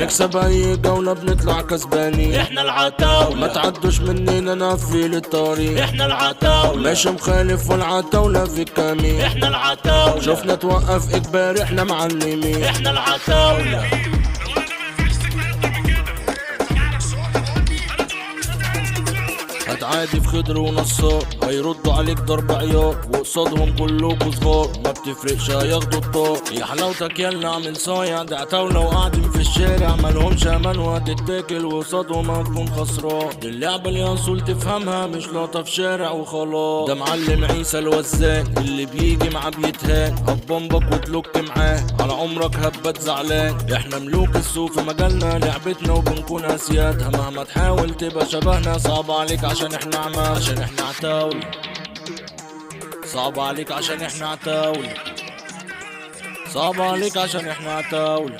بنكسب اي جولة بنطلع كسبانين، احنا العتاولة ما تعدوش مننا نقفل الطريق، احنا العتاولة ماشي مخالف والعتاولة في الكمين، احنا العتاولة شفنا توقف اجباري احنا معلمين. احنا العتاولة هتعادي في خضر ونصار هيردوا عليك ضرب عيار، وقصادهم كلكوا صغار ما بتفرقش هياخدوا الطار. يا حلاوتك يلا اعمل صايع، ده عتاولة وقاعدين في الشارع مالهمش امان، وهتتاكل وقصادهم هتكون خسران. دي اللعبة اللي اصول تفهمها مش لقطة في شارع وخلاص. ده معلم عيسى الوزان اللي بيجي معاه بيتهان، هتبمبك وتلوك معاه على عمرك هبت زعلان. احنا ملوك السوق في مجالنا لعبتنا وبنكون اسيادها، مهما تحاول تبقى شبهنا صعب عليك عشان احنا عمال، عشان احنا عتاولة. صعب عليك عشان احنا عتاولة، صعب عليك عشان احنا عتاولة.